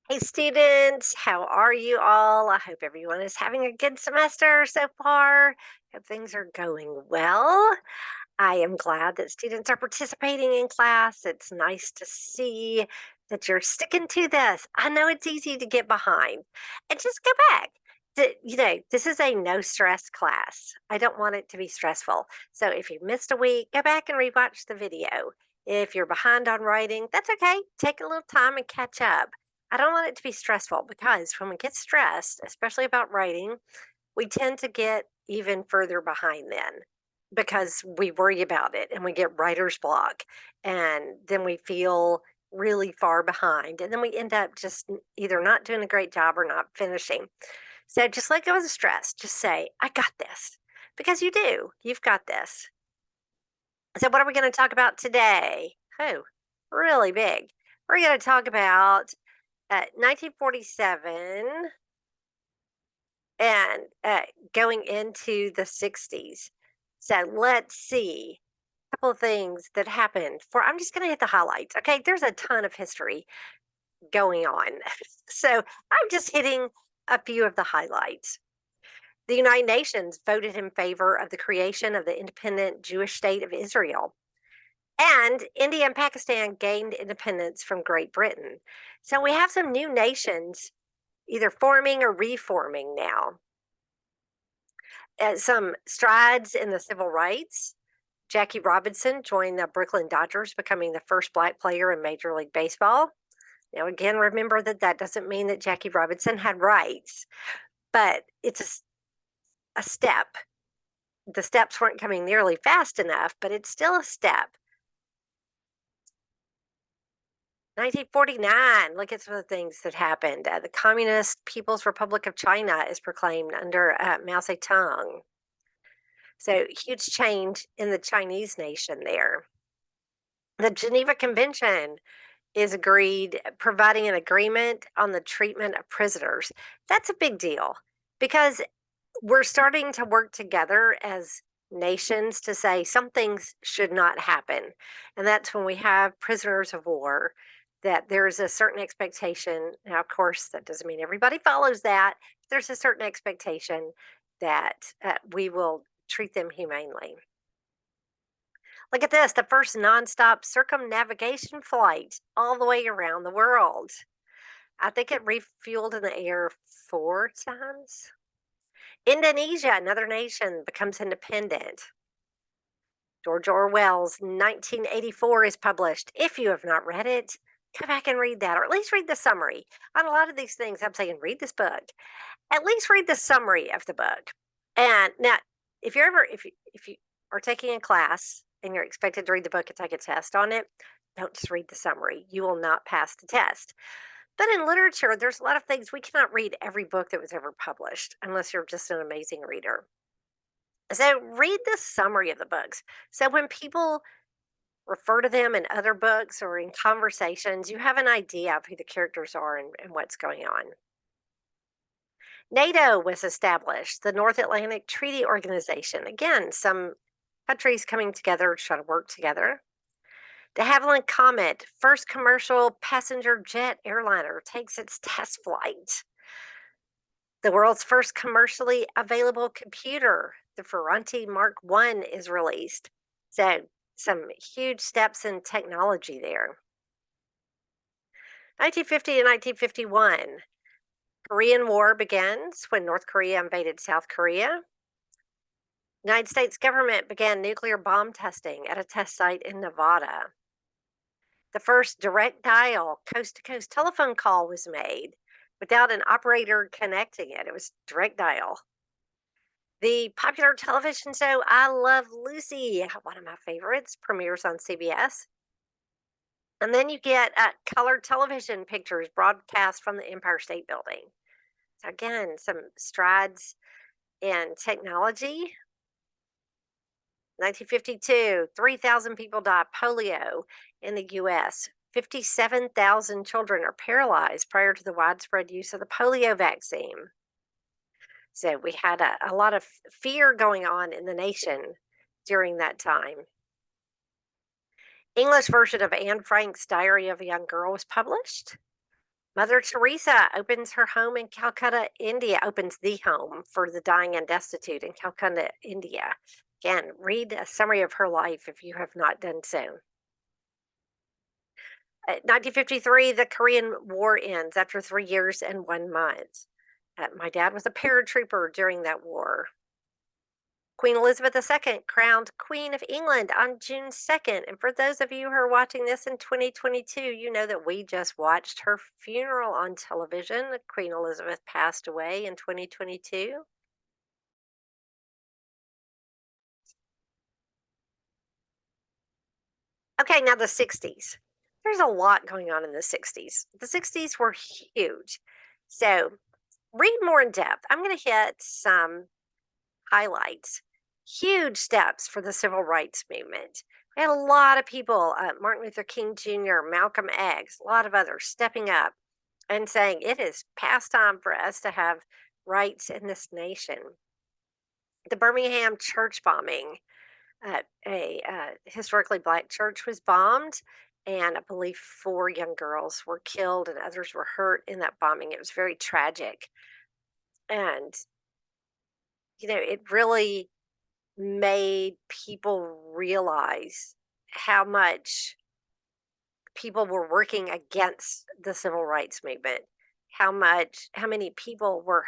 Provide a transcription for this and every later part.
Hey, students, how are you all? I hope everyone is having a good semester so far. Hope things are going well. I am glad that students are participating in class. It's nice to see that you're sticking to this. I know it's easy to get behind and just go back. This is a no stress class. I don't want it to be stressful. So if you missed a week, go back and rewatch the video. If you're behind on writing, that's okay. Take a little time and catch up. I don't want it to be stressful because when we get stressed, especially about writing, we tend to get even further behind then because we worry about it and we get writer's block and then we feel really far behind and then we end up just either not doing a great job or not finishing. So just let go of the stress. Just say, I got this because you do. You've got this. So, what are we going to talk about today? Oh, really big. We're going to talk about 1947 and going into the 60s. So let's see a couple of things that happened. I'm just going to hit the highlights. Okay, there's a ton of history going on. So I'm just hitting a few of the highlights. The United Nations voted in favor of the creation of the independent Jewish state of Israel. And India and Pakistan gained independence from Great Britain. So we have some new nations either forming or reforming now. Some strides in the civil rights. Jackie Robinson joined the Brooklyn Dodgers, becoming the first Black player in Major League Baseball. Now, again, remember that that doesn't mean that Jackie Robinson had rights, but it's a step. The steps weren't coming nearly fast enough, but it's still a step. 1949, look at some of the things that happened. The Communist People's Republic of China is proclaimed under Mao Zedong. So, huge change in the Chinese nation there. The Geneva Convention is agreed, providing an agreement on the treatment of prisoners. That's a big deal because we're starting to work together as nations to say some things should not happen. And that's when we have prisoners of war, that there's a certain expectation. Now, of course, that doesn't mean everybody follows that. But there's a certain expectation that we will treat them humanely. Look at this, the first nonstop circumnavigation flight all the way around the world. I think it refueled in the air 4 times. Indonesia, another nation, becomes independent. George Orwell's 1984 is published. If you have not read it, go back and read that, or at least read the summary. On a lot of these things, I'm saying read this book. At least read the summary of the book. And now, if you are taking a class and you're expected to read the book and take a test on it, don't just read the summary. You will not pass the test. But in literature, there's a lot of things we cannot read every book that was ever published unless you're just an amazing reader. So read the summary of the books. So when people refer to them in other books or in conversations, you have an idea of who the characters are and what's going on. NATO was established, the North Atlantic Treaty Organization. Again, some countries coming together to try to work together. De Havilland Comet, first commercial passenger jet airliner, takes its test flight. The world's first commercially available computer, the Ferranti Mark I, is released. So, some huge steps in technology there. 1950 and 1951, Korean War begins when North Korea invaded South Korea. United States government began nuclear bomb testing at a test site in Nevada. The first direct dial coast to coast telephone call was made without an operator connecting it. It was direct dial. The popular television show I Love Lucy, one of my favorites, premieres on CBS. And then you get color television pictures broadcast from the Empire State Building. So, again, some strides in technology. 1952, 3,000 people die of polio in the US. 57,000 children are paralyzed prior to the widespread use of the polio vaccine. So we had a lot of fear going on in the nation during that time. English version of Anne Frank's Diary of a Young Girl was published. Mother Teresa opens her home in Calcutta, India, opens the home for the dying and destitute in Calcutta, India. Again, read a summary of her life if you have not done so. 1953, the Korean War ends after 3 years and 1 month. My dad was a paratrooper during that war. Queen Elizabeth II crowned Queen of England on June 2nd. And for those of you who are watching this in 2022, you know that we just watched her funeral on television. Queen Elizabeth passed away in 2022. Okay, now the 60s. There's a lot going on in the 60s. The 60s were huge. So read more in depth. I'm going to hit some highlights. Huge steps for the civil rights movement. We had a lot of people, Martin Luther King Jr., Malcolm X, a lot of others stepping up and saying it is past time for us to have rights in this nation. The Birmingham church bombing, a historically black church was bombed, and I believe 4 young girls were killed and others were hurt in that bombing. It was very tragic. And, it really made people realize how much people were working against the civil rights movement, how many people were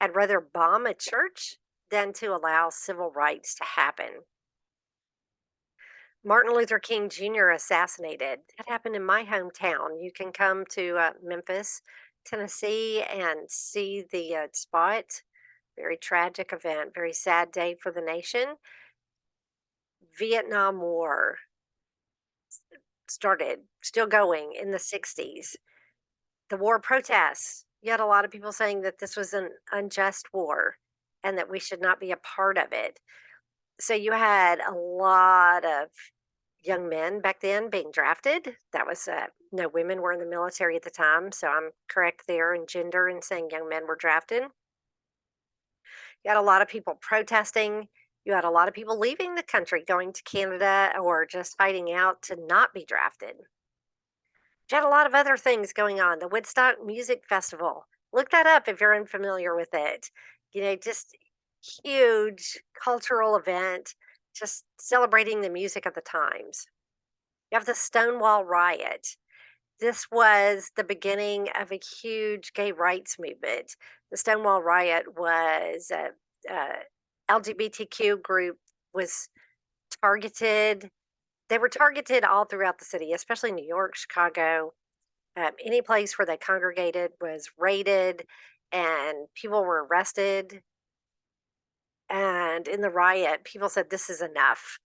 had rather bomb a church than to allow civil rights to happen. Martin Luther King Jr. assassinated. That happened in my hometown. You can come to Memphis, Tennessee, and see the spot. Very tragic event, very sad day for the nation. Vietnam War started, still going in the 60s. The war protests. You had a lot of people saying that this was an unjust war and that we should not be a part of it. So you had a lot of young men back then being drafted. That was no women were in the military at the time, so I'm correct there in gender and saying young men were drafted. You had a lot of people protesting. You had a lot of people leaving the country, going to Canada or just fighting out to not be drafted. You had a lot of other things going on. The Woodstock Music Festival. Look that up if you're unfamiliar with it. Just huge cultural event, just celebrating the music of the times. You have the Stonewall Riot. This was the beginning of a huge gay rights movement. The Stonewall Riot was a LGBTQ group was targeted. They were targeted all throughout the city, especially New York, Chicago. Any place where they congregated was raided, and people were arrested. And in the riot, people said, "This is enough.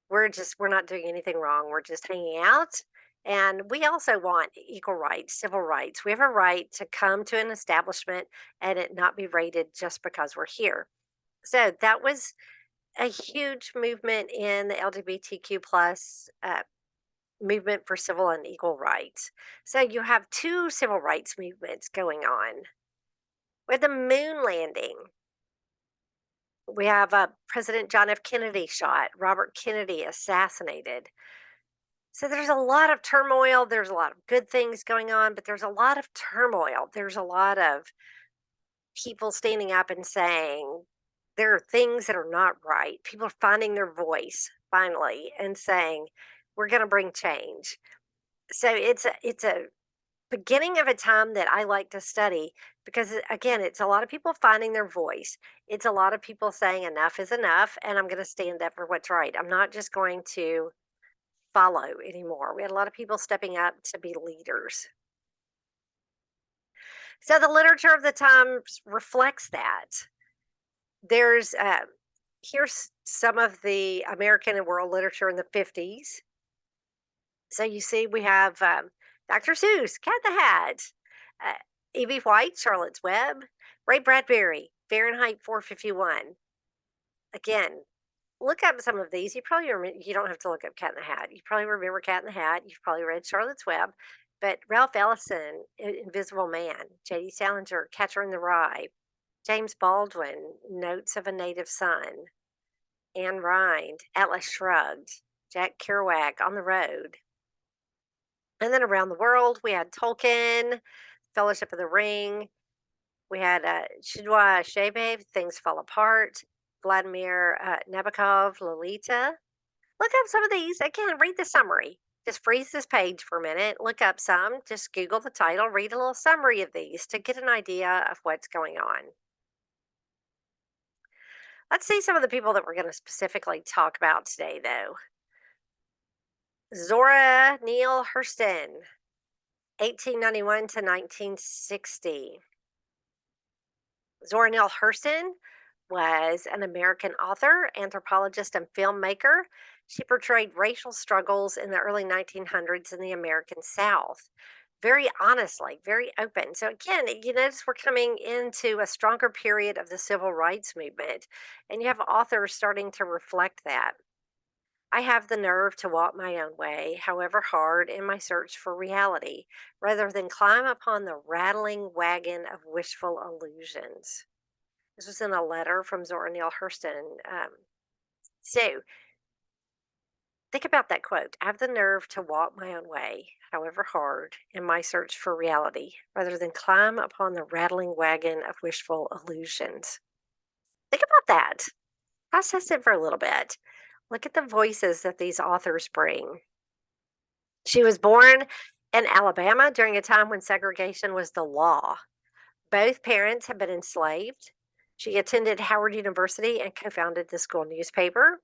We're not doing anything wrong. We're just hanging out." And we also want equal rights, civil rights. We have a right to come to an establishment and it not be raided just because we're here. So that was a huge movement in the LGBTQ plus movement for civil and equal rights. So you have two civil rights movements going on. With the moon landing, we have President John F. Kennedy shot, Robert Kennedy assassinated. So there's a lot of turmoil. There's a lot of good things going on, but there's a lot of turmoil. There's a lot of people standing up and saying there are things that are not right. People are finding their voice finally and saying, we're going to bring change. So it's a beginning of a time that I like to study because again, it's a lot of people finding their voice. It's a lot of people saying enough is enough and I'm going to stand up for what's right. I'm not just going to follow anymore. We had a lot of people stepping up to be leaders. So the literature of the times reflects that. There's here's some of the American and world literature in the 50s. So you see, we have Dr. Seuss, Cat in the Hat, uh, E.B. White, Charlotte's Web, Ray Bradbury, Fahrenheit 451. Again, look up some of these. You don't have to look up Cat in the Hat. You probably remember Cat in the Hat. You've probably read Charlotte's Web, but Ralph Ellison, Invisible Man, J.D. Salinger, Catcher in the Rye, James Baldwin, Notes of a Native Son, Anne Rind, Atlas Shrugged, Jack Kerouac, On the Road. And then around the world, we had Tolkien, Fellowship of the Ring. We had Chidwa Shebe, Things Fall Apart, Vladimir Nabokov, Lolita. Look up some of these. Again, read the summary. Just freeze this page for a minute, look up some, just Google the title, read a little summary of these to get an idea of what's going on. Let's see some of the people that we're going to specifically talk about today, though. Zora Neale Hurston, 1891 to 1960. Zora Neale Hurston was an American author, anthropologist, and filmmaker. She portrayed racial struggles in the early 1900s in the American South very honestly, very open. So, again, you notice we're coming into a stronger period of the civil rights movement, and you have authors starting to reflect that. I have the nerve to walk my own way, however hard, in my search for reality, rather than climb upon the rattling wagon of wishful illusions. This was in a letter from Zora Neale Hurston. So think about that quote. I have the nerve to walk my own way, however hard, in my search for reality, rather than climb upon the rattling wagon of wishful illusions. Think about that. Process it for a little bit. Look at the voices that these authors bring. She was born in Alabama during a time when segregation was the law. Both parents had been enslaved. She attended Howard University and co founded the school newspaper.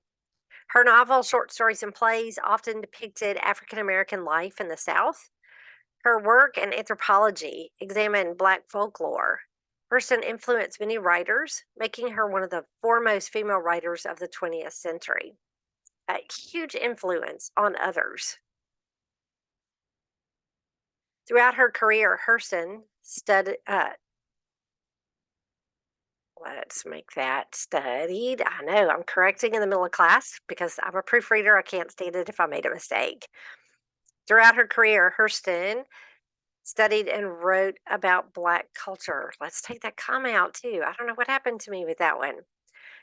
Her novels, short stories, and plays often depicted African American life in the South. Her work in anthropology examined Black folklore. Hurston influenced many writers, making her one of the foremost female writers of the 20th century. A huge influence on others. Throughout her career, Hurston let's make that studied. I know I'm correcting in the middle of class because I'm a proofreader. I can't stand it if I made a mistake. Throughout her career, Hurston studied and wrote about Black culture. Let's take that comma out too. I don't know what happened to me with that one.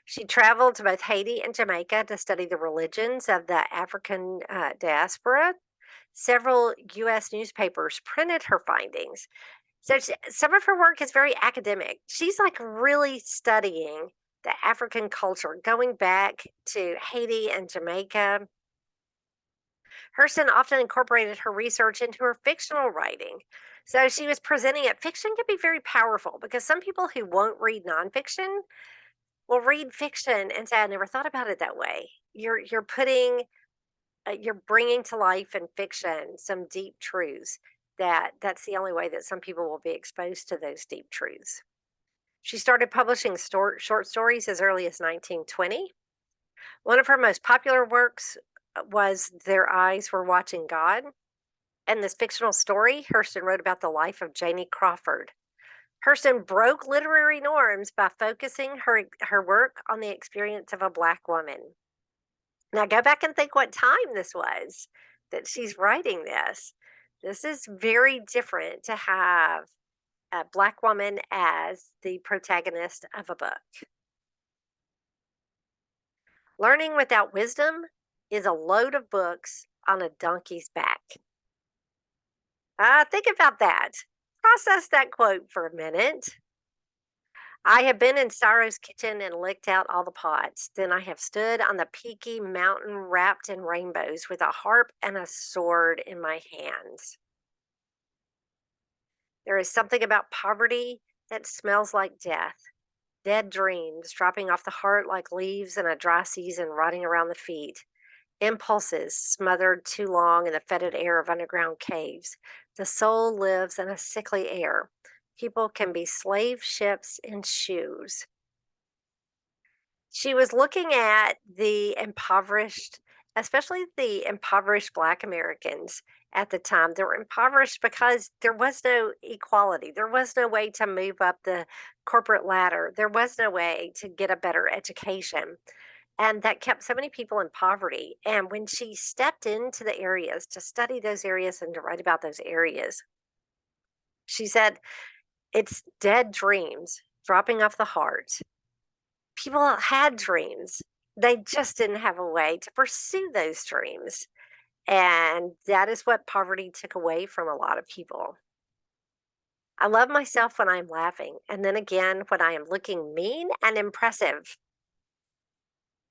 She traveled to both Haiti and Jamaica to study the religions of the African diaspora. Several U.S. newspapers printed her findings. So some of her work is very academic. She's like really studying the African culture, going back to Haiti and Jamaica. Hurston often incorporated her research into her fictional writing. So she was presenting it. Fiction can be very powerful because some people who won't read nonfiction will read fiction and say, "I never thought about it that way." You're bringing to life in fiction some deep truths that's the only way that some people will be exposed to those deep truths. She started publishing short stories as early as 1920. One of her most popular works was Their Eyes Were Watching God. And this fictional story, Hurston wrote about the life of Janie Crawford. Hurston broke literary norms by focusing her work on the experience of a Black woman. Now go back and think what time this was that she's writing this. This is very different to have a Black woman as the protagonist of a book. Learning without wisdom is a load of books on a donkey's back. Think about that. Process that quote for a minute. I have been in Sorrow's kitchen and licked out all the pots. Then I have stood on the peaky mountain wrapped in rainbows with a harp and a sword in my hands. There is something about poverty that smells like death. Dead dreams dropping off the heart like leaves in a dry season rotting around the feet. Impulses smothered too long in the fetid air of underground caves. The soul lives in a sickly air. People can be slave ships in shoes. She was looking at the impoverished, especially the impoverished Black Americans at the time. They were impoverished because there was no equality. There was no way to move up the corporate ladder. There was no way to get a better education. And that kept so many people in poverty. And when she stepped into the areas to study those areas and to write about those areas, she said, it's dead dreams dropping off the heart. People had dreams. They just didn't have a way to pursue those dreams. And that is what poverty took away from a lot of people. I love myself when I'm laughing, and then again when I am looking mean and impressive.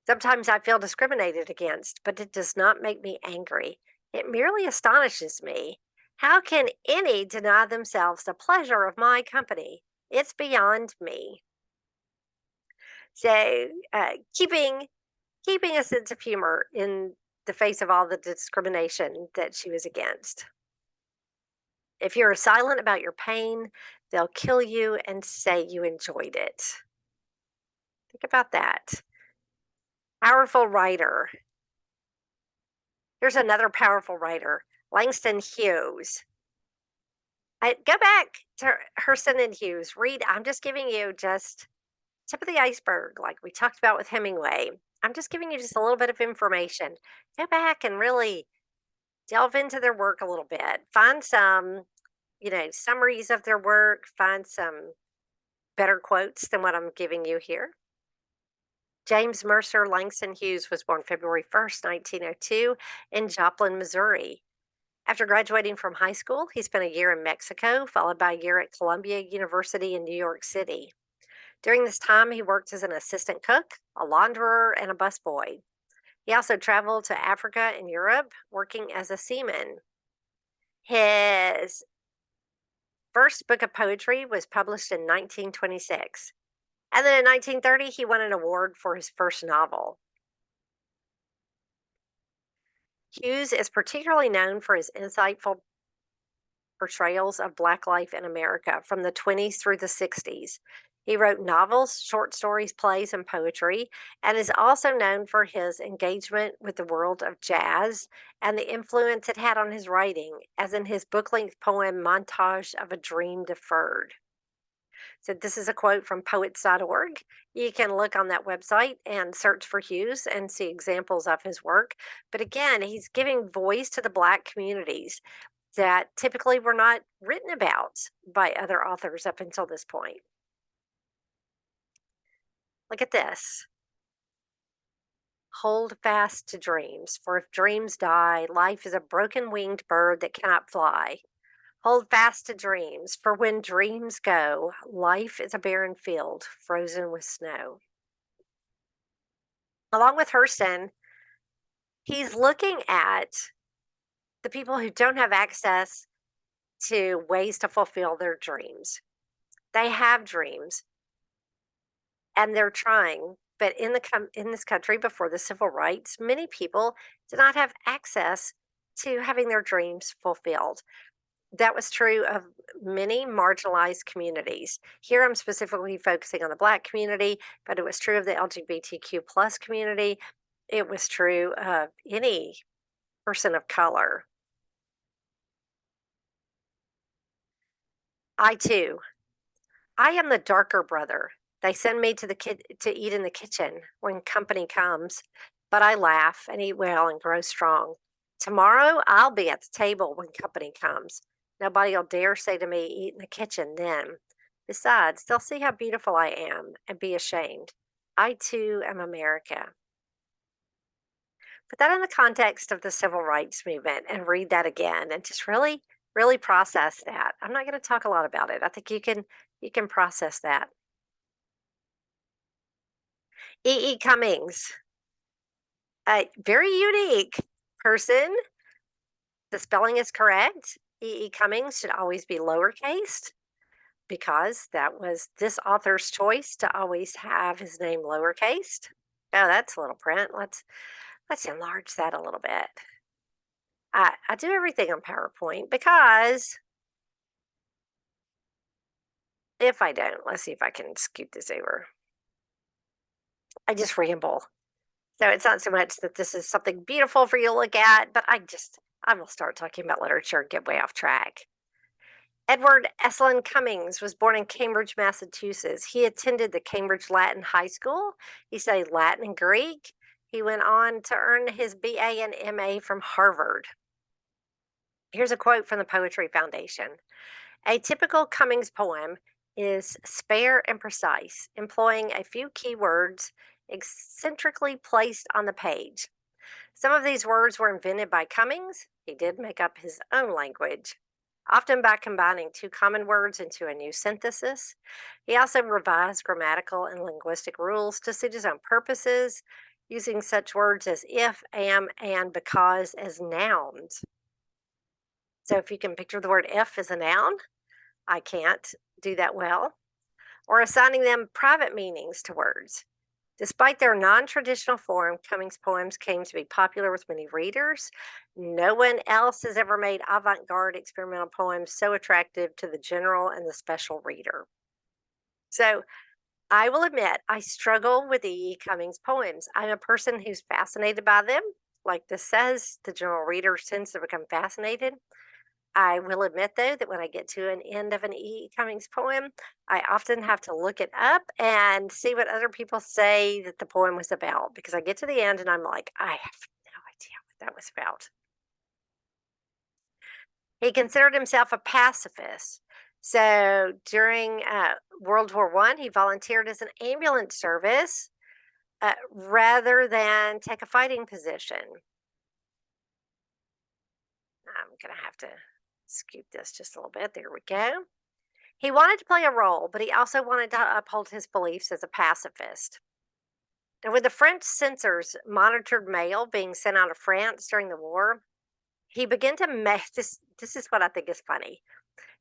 Sometimes I feel discriminated against, but it does not make me angry. It merely astonishes me. How can any deny themselves the pleasure of my company? It's beyond me. So, keeping a sense of humor in the face of all the discrimination that she was against. If you're silent about your pain, they'll kill you and say you enjoyed it. Think about that. Powerful writer. Here's another powerful writer, Langston Hughes. Go back to Hurston and Hughes. Read. I'm just giving you just tip of the iceberg, like we talked about with Hemingway. I'm just giving you just a little bit of information. Go back and really delve into their work a little bit. Find some, summaries of their work. Find some better quotes than what I'm giving you here. James Mercer Langston Hughes was born February 1st, 1902, in Joplin, Missouri. After graduating from high school, he spent a year in Mexico, followed by a year at Columbia University in New York City. During this time, he worked as an assistant cook, a launderer, and a busboy. He also traveled to Africa and Europe, working as a seaman. His first book of poetry was published in 1926. And then in 1930, he won an award for his first novel. Hughes is particularly known for his insightful portrayals of Black life in America from the 20s through the 60s. He wrote novels, short stories, plays, and poetry, and is also known for his engagement with the world of jazz and the influence it had on his writing, as in his book length poem, Montage of a Dream Deferred. So, this is a quote from poets.org. You can look on that website and search for Hughes and see examples of his work. But again, he's giving voice to the Black communities that typically were not written about by other authors up until this point. Look at this. Hold fast to dreams, for if dreams die, life is a broken winged bird that cannot fly. Hold fast to dreams, for when dreams go, life is a barren field frozen with snow. Along with Hurston, he's looking at the people who don't have access to ways to fulfill their dreams. They have dreams, and they're trying. But in this country before the civil rights, many people did not have access to having their dreams fulfilled. That was true of many marginalized communities. Here, I'm specifically focusing on the Black community, but it was true of the LGBTQ plus community. It was true of any person of color. I too I am the darker brother. They send me to eat in the kitchen when company comes, but I laugh and eat well and grow strong. Tomorrow I'll be at the table when company comes. Nobody'll dare say to me, eat in the kitchen then. Besides, they'll see how beautiful I am and be ashamed. I too am America. Put that in the context of the civil rights movement and read that again and just really, really process that. I'm not going to talk a lot about it. I think you can process that. E. E. Cummings, a very unique person. The spelling is correct. E. E. Cummings should always be lowercase because that was this author's choice to always have his name lowercase. Oh, that's a little print. Let's enlarge that a little bit. I do everything on PowerPoint because if I don't, let's see if I can scoot this over. I just ramble. So it's not so much that this is something beautiful for you to look at, but I will start talking about literature and get way off track. Edward Estlin Cummings was born in Cambridge, Massachusetts. He attended the Cambridge Latin High School. He studied Latin and Greek. He went on to earn his BA and MA from Harvard. Here's a quote from the Poetry Foundation. A typical Cummings poem is spare and precise, employing a few key words eccentrically placed on the page. Some of these words were invented by Cummings. He did make up his own language, often by combining two common words into a new synthesis. He also revised grammatical and linguistic rules to suit his own purposes, using such words as if, am, and because as nouns. So if you can picture the word if as a noun, I can't do that well, or assigning them private meanings to words. Despite their non traditional form, Cummings' poems came to be popular with many readers. No one else has ever made avant garde experimental poems so attractive to the general and the special reader. So I will admit, I struggle with E.E. Cummings' poems. I'm a person who's fascinated by them. Like this says, the general reader tends to become fascinated. I will admit, though, that when I get to an end of an E. Cummings poem, I often have to look it up and see what other people say that the poem was about because I get to the end and I'm like, I have no idea what that was about. He considered himself a pacifist. So during World War One, he volunteered as an ambulance service rather than take a fighting position. I'm going to have to scoop this just a little bit. There we go. He wanted to play a role, but he also wanted to uphold his beliefs as a pacifist. And when the French censors monitored mail being sent out of France during the war, he began to make this. This is what I think is funny.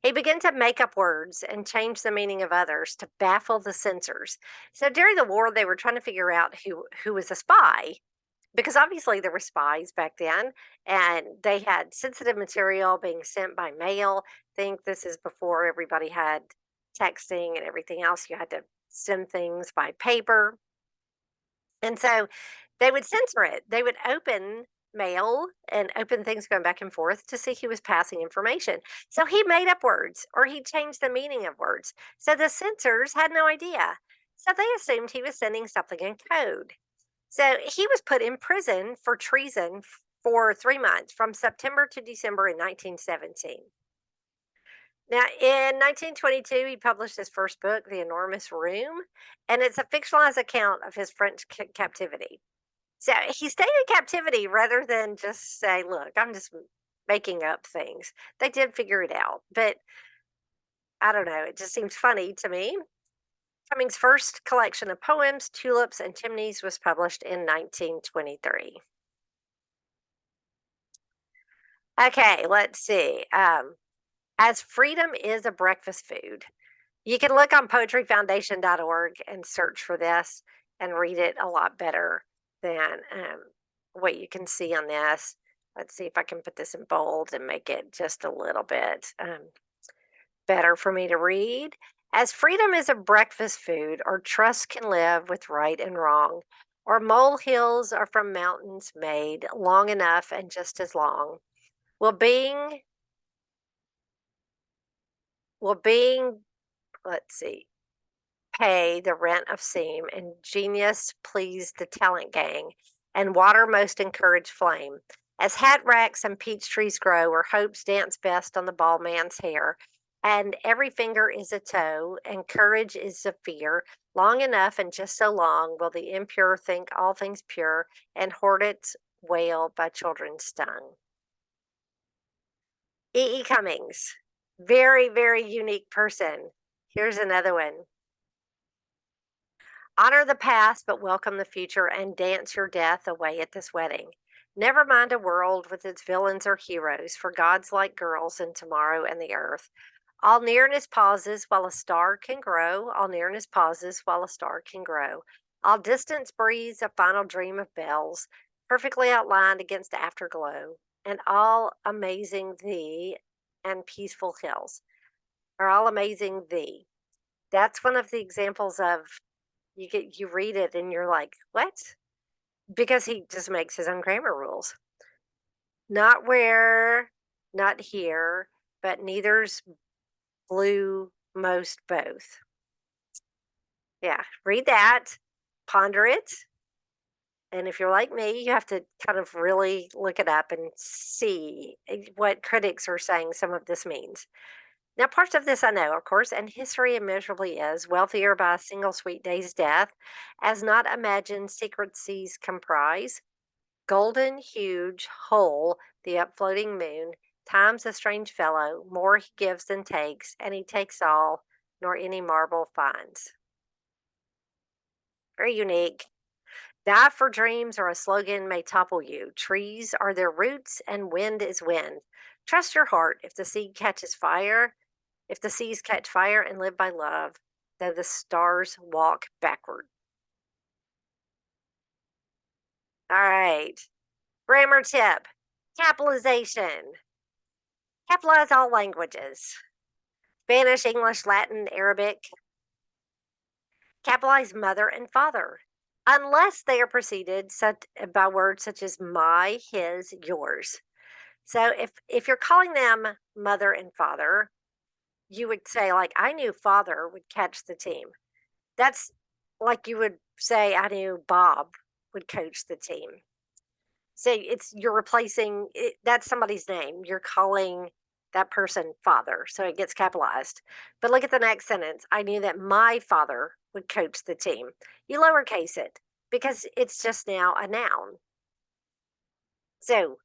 He began to make up words and change the meaning of others to baffle the censors. So during the war, they were trying to figure out who was a spy because obviously there were spies back then and they had sensitive material being sent by mail. Think this is before everybody had texting and everything else. You had to send things by paper. And so they would censor it. They would open mail and open things going back and forth to see who was passing information. So he made up words or he changed the meaning of words. So the censors had no idea. So they assumed he was sending something in code. So he was put in prison for treason for 3 months from September to December in 1917. Now, in 1922, he published his first book, The Enormous Room, and it's a fictionalized account of his French captivity. So he stayed in captivity rather than just say, look, I'm just making up things. They did figure it out, but I don't know. It just seems funny to me. Cummings' first collection of poems, Tulips and Chimneys, was published in 1923. Okay, let's see. As freedom is a breakfast food, you can look on poetryfoundation.org and search for this and read it a lot better than what you can see on this. Let's see if I can put this in bold and make it just a little bit better for me to read. As freedom is a breakfast food, or trust can live with right and wrong, or molehills are from mountains made long enough and just as long. Will being, will being, let's see, pay the rent of seam, and genius please the talent gang, and water most encourage flame. As hat racks and peach trees grow, where hopes dance best on the bald man's hair, and every finger is a toe, and courage is a fear, long enough and just so long will the impure think all things pure, and hornets wail by children stung. E. E. Cummings, very, very unique person. Here's another one. Honor the past, but welcome the future, and dance your death away at this wedding. Never mind a world with its villains or heroes, for gods like girls in tomorrow and the earth. All nearness pauses while a star can grow. All nearness pauses while a star can grow. All distance breathes a final dream of bells, perfectly outlined against afterglow. And all amazing thee and peaceful hills are all amazing thee. That's one of the examples of you read it and you're like, "What?" Because he just makes his own grammar rules. Not where, not here, but neither's blue, most both. Yeah, read that, ponder it, and if you're like me, you have to kind of really look it up and see what critics are saying some of this means. Now, parts of this I know, of course, and history immeasurably is wealthier by a single sweet day's death, as not imagined secrecies comprise. Golden, huge, whole, the upfloating moon, time's a strange fellow, more he gives than takes, and he takes all, nor any marble finds. Very unique. Die for dreams or a slogan may topple you. Trees are their roots and wind is wind. Trust your heart if the seed catches fire, if the seas catch fire and live by love, though the stars walk backward. All right. Grammar tip. Capitalization. Capitalize all languages. Spanish, English, Latin, Arabic. Capitalize mother and father. Unless they are preceded by words such as my, his, yours. So if you're calling them mother and father, you would say like I knew father would catch the team. That's like you would say I knew Bob would coach the team. So it's you're replacing it, that's somebody's name. You're calling that person father, so it gets capitalized. But look at the next sentence. I knew that my father would coach the team. You lowercase it because it's just now a noun. So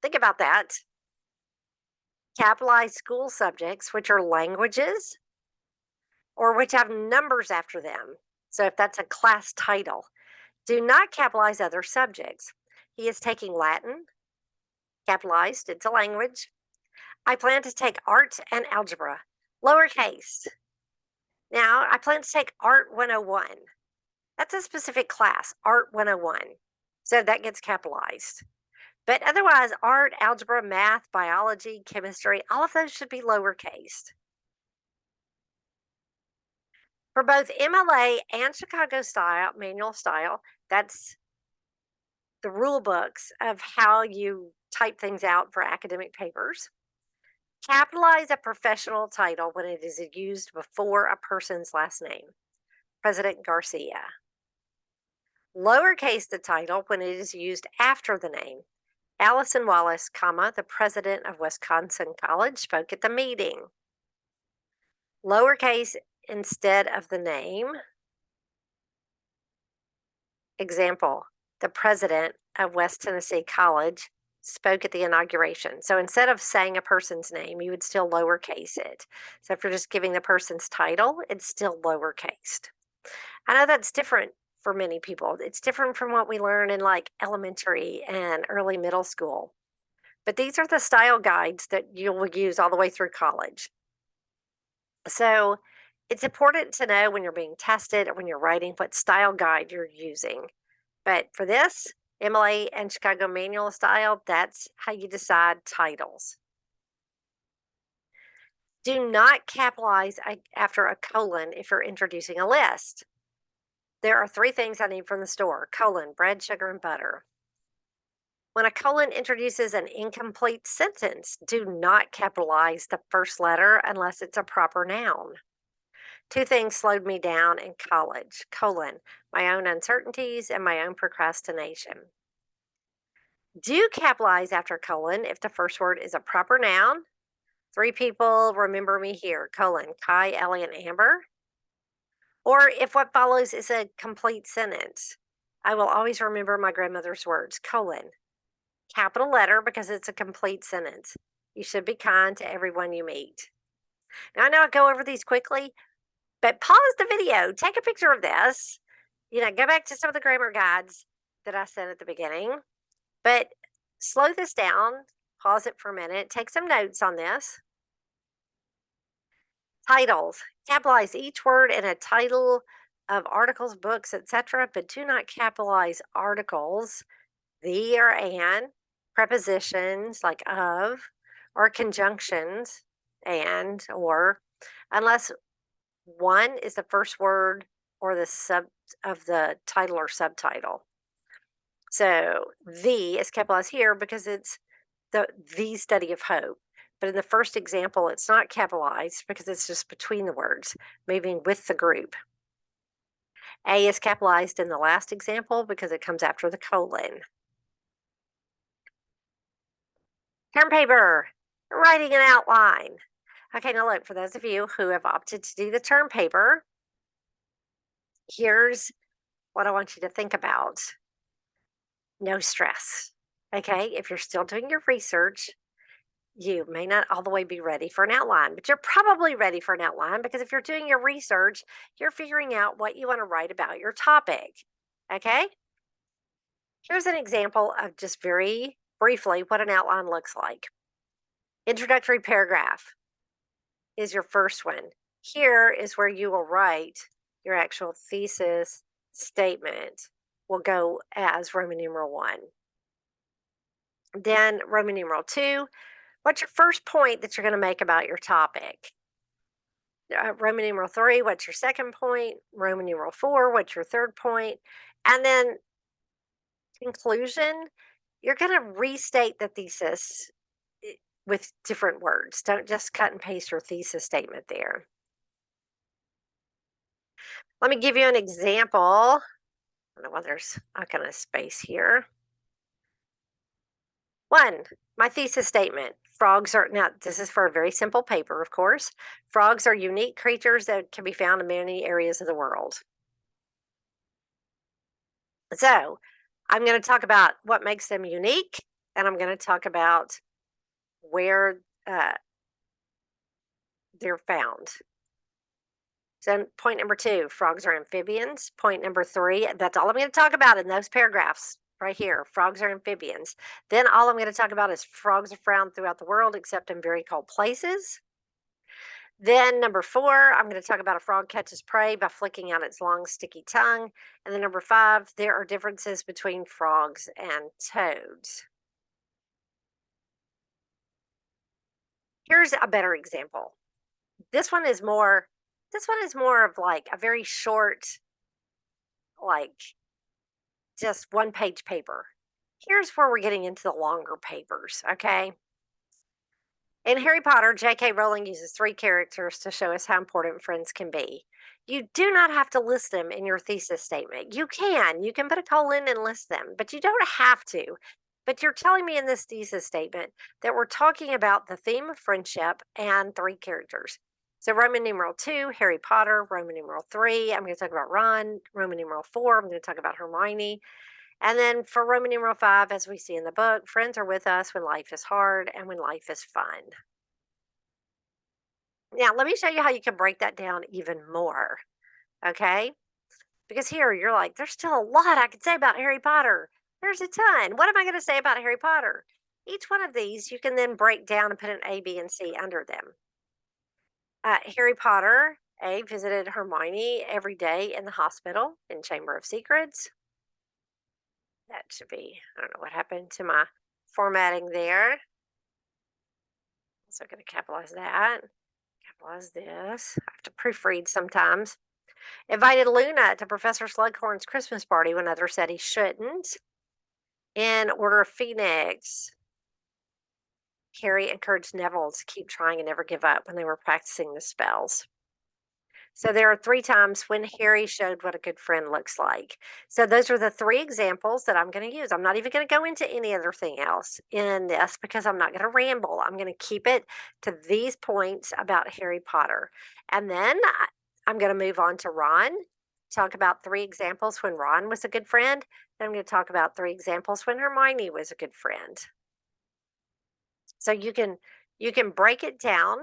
think about that. Capitalize school subjects, which are languages or which have numbers after them. So if that's a class title, do not capitalize other subjects. He is taking Latin, capitalized, it's a language. I plan to take art and algebra, lowercase. Now, I plan to take Art 101. That's a specific class, Art 101. So that gets capitalized. But otherwise, art, algebra, math, biology, chemistry, all of those should be lowercase. For both MLA and Chicago style, manual style, that's the rule books of how you type things out for academic papers. Capitalize a professional title when it is used before a person's last name. President Garcia. Lowercase the title when it is used after the name. Allison Wallace, comma, the president of Wisconsin College, spoke at the meeting. Lowercase instead of the name. Example, the president of West Tennessee College spoke at the inauguration. So instead of saying a person's name, you would still lowercase it. So if you're just giving the person's title, it's still lowercased. I know that's different for many people. It's different from what we learn in like elementary and early middle school. But these are the style guides that you'll use all the way through college. So it's important to know when you're being tested or when you're writing what style guide you're using. But for this, MLA and Chicago Manual style, that's how you decide titles. Do not capitalize after a colon if you're introducing a list. There are 3 things I need from the store: colon, bread, sugar, and butter. When a colon introduces an incomplete sentence, do not capitalize the first letter unless it's a proper noun. 2 things slowed me down in college: colon, my own uncertainties and my own procrastination. Do capitalize after colon if the first word is a proper noun. 3 people remember me here, colon, Kai, Ellie, and Amber. Or if what follows is a complete sentence. I will always remember my grandmother's words, colon, capital letter because it's a complete sentence. You should be kind to everyone you meet. Now, I know I go over these quickly, but pause the video, take a picture of this, go back to some of the grammar guides that I sent at the beginning, but slow this down, pause it for a minute, take some notes on this. Titles. Capitalize each word in a title of articles, books, etc., but do not capitalize articles, the or an, prepositions like of, or conjunctions, and, or, unless one is the first word or the sub of the title or subtitle. So the is capitalized here because it's the study of hope. But in the first example, it's not capitalized because it's just between the words, moving with the group. A is capitalized in the last example because it comes after the colon. Term paper, writing an outline. Okay, now look, for those of you who have opted to do the term paper, here's what I want you to think about. No stress. Okay. If you're still doing your research, you may not all the way be ready for an outline, but you're probably ready for an outline because if you're doing your research, you're figuring out what you want to write about your topic. Okay. Here's an example of just very briefly what an outline looks like. Introductory paragraph is your first one. Here is where you will write your actual thesis statement, will go as Roman numeral one. Then Roman numeral two, what's your first point that you're going to make about your topic? Roman numeral three, what's your second point? Roman numeral four, what's your third point? And then conclusion, you're going to restate the thesis i- with different words. Don't just cut and paste your thesis statement there. Let me give you an example. I don't know why there's a kind of space here. One, my thesis statement. Frogs are, now, this is for a very simple paper, of course. Frogs are unique creatures that can be found in many areas of the world. So, I'm going to talk about what makes them unique, and I'm going to talk about where uh, they're found. So, point number two, frogs are amphibians. Point number three, that's all I'm going to talk about in those paragraphs right here. Frogs are amphibians. Then, all I'm going to talk about is frogs are found throughout the world except in very cold places. Then, number four, I'm going to talk about a frog catches prey by flicking out its long, sticky tongue. And then, number five, there are differences between frogs and toads. Here's a better example. This one is more this one is more of like a very short, like just one page paper. Here's where we're getting into the longer papers, okay? In Harry Potter, J.K. Rowling uses three characters to show us how important friends can be. You do not have to list them in your thesis statement. You can put a colon and list them, but you don't have to. But you're telling me in this thesis statement that we're talking about the theme of friendship and three characters. So, Roman numeral two, Harry Potter. Roman numeral three, I'm going to talk about Ron. Roman numeral four, I'm going to talk about Hermione. And then for Roman numeral five, as we see in the book, friends are with us when life is hard and when life is fun. Now, let me show you how you can break that down even more. Okay. Because here you're like, there's still a lot I could say about Harry Potter. There's a ton. What am I going to say about Harry Potter? Each one of these you can then break down and put an A, B, and C under them. Harry Potter, A, visited Hermione every day in the hospital in Chamber of Secrets. That should be, I don't know what happened to my formatting there. So I'm going to capitalize that. Capitalize this. I have to proofread sometimes. Invited Luna to Professor Slughorn's Christmas party when others said he shouldn't. In Order of Phoenix, Harry encouraged Neville to keep trying and never give up when they were practicing the spells. So there are three times when Harry showed what a good friend looks like. So those are the three examples that I'm going to use. I'm not even going to go into any other thing else in this because I'm not going to ramble. I'm going to keep it to these points about Harry Potter. And then I'm going to move on to Ron, talk about three examples when Ron was a good friend. Then I'm going to talk about three examples when Hermione was a good friend. So you can break it down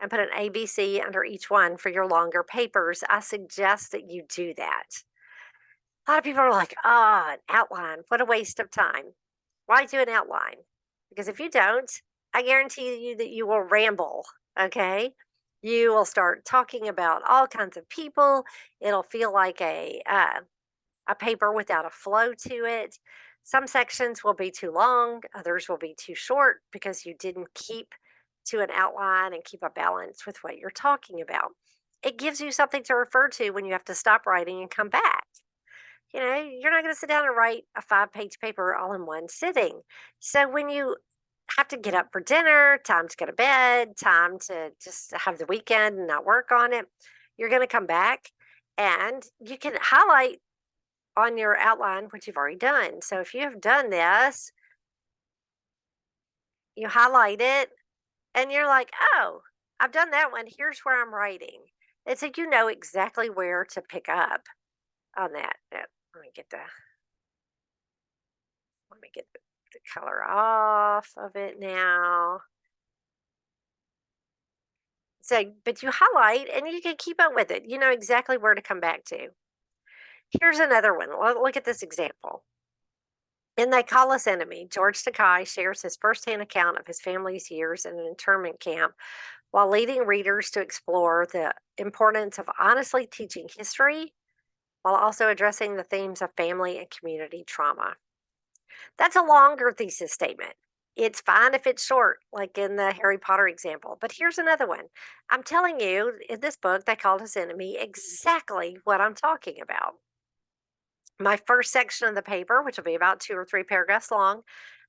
and put an ABC under each one for your longer papers. I suggest that you do that. A lot of people are like, oh, an outline. What a waste of time. Why do an outline? Because if you don't, I guarantee you that you will ramble. Okay. You will start talking about all kinds of people. It'll feel like a paper without a flow to it. Some sections will be too long, others will be too short because you didn't keep to an outline and keep a balance with what you're talking about. It gives you something to refer to when you have to stop writing and come back. You're not going to sit down and write a 5-page paper all in one sitting. So when you have to get up for dinner, time to go to bed, time to just have the weekend and not work on it, you're going to come back and you can highlight on your outline what you've already done. So if you have done this, you highlight it and you're like, oh, I've done that one. Here's where I'm writing. And so you know exactly where to pick up on that. Let me get the Let me get the color off of it now. So, but you highlight and you can keep up with it. You know exactly where to come back to. Here's another one. Look at this example. In They Call Us Enemy, George Takei shares his firsthand account of his family's years in an internment camp while leading readers to explore the importance of honestly teaching history while also addressing the themes of family and community trauma. That's a longer thesis statement. It's fine if it's short, like in the Harry Potter example. But here's another one. I'm telling you, in this book, They Called Us Enemy, exactly what I'm talking about. My first section of the paper, which will be about 2 or 3 paragraphs long,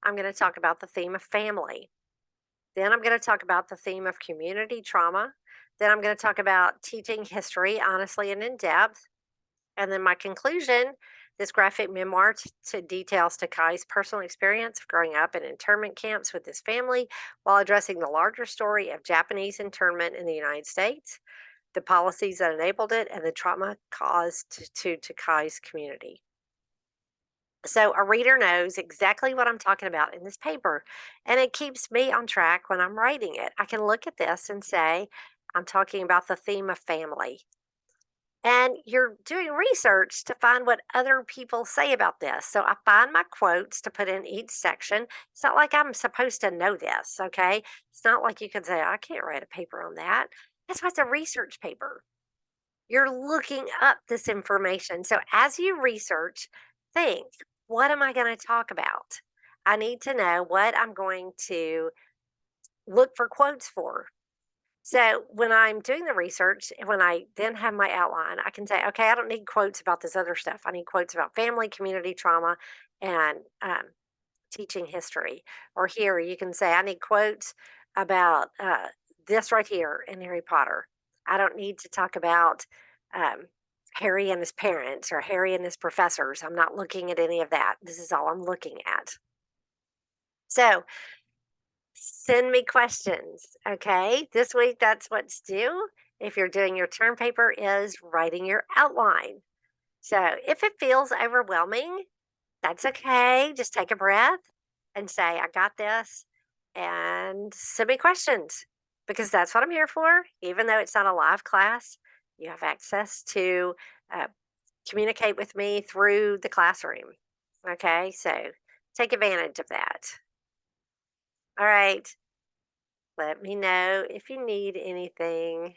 I'm going to talk about the theme of family. Then I'm going to talk about the theme of community trauma. Then I'm going to talk about teaching history honestly and in depth. And then my conclusion, this graphic memoir details Takai's personal experience of growing up in internment camps with his family while addressing the larger story of Japanese internment in the United States, the policies that enabled it, and the trauma caused to Takai's community. So a reader knows exactly what I'm talking about in this paper, and it keeps me on track when I'm writing it. I can look at this and say, I'm talking about the theme of family. And you're doing research to find what other people say about this. So I find my quotes to put in each section. It's not like I'm supposed to know this, okay? It's not like you can say, I can't write a paper on that. That's why it's a research paper. You're looking up this information. So as you research, think, what am I going to talk about? I need to know what I'm going to look for quotes for. So when I'm doing the research, and when I then have my outline, I can say, okay, I don't need quotes about this other stuff. I need quotes about family, community trauma, and teaching history. Or here you can say, I need quotes about this right here in Harry Potter. I don't need to talk about um, Harry and his parents or Harry and his professors. I'm not looking at any of that. This is all I'm looking at. So send me questions. Okay. This week, that's what's due. If you're doing your term paper, is writing your outline. So if it feels overwhelming, that's okay. Just take a breath and say, I got this, and send me questions because that's what I'm here for. Even though it's not a live class, you have access to uh, communicate with me through the classroom. Okay. So take advantage of that. All right. Let me know if you need anything.